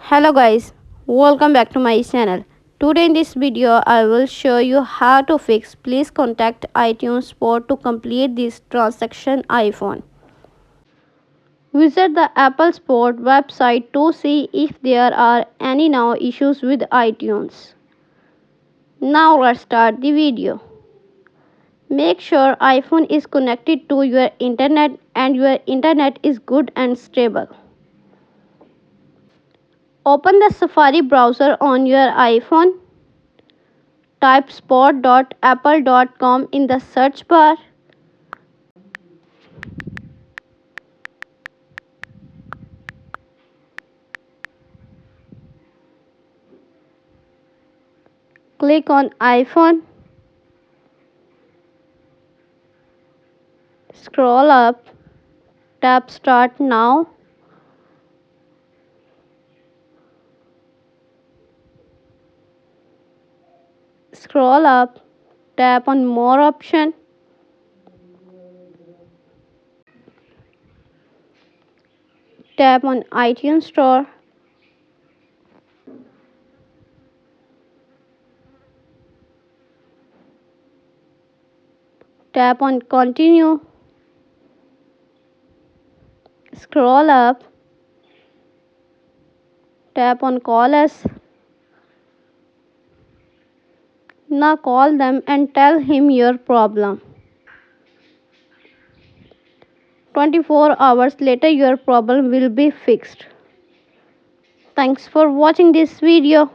Hello guys, welcome back to my channel. Today in this video I will show you how to fix please contact iTunes support to complete this transaction iPhone. Visit the Apple Support website to see if there are any now issues with iTunes. Now let's start the video. Make sure iPhone is connected to your internet and your internet is good and stable. Open the Safari browser on your iPhone. Type spot.apple.com in the search bar. Click on iPhone. Scroll up. Tap Start Now. Scroll up. Tap on More option. Tap on iTunes Store. Tap on Continue. Scroll up. Tap on Call Us. Now call them and tell him your problem. 24 hours later your problem will be fixed. Thanks for watching this video.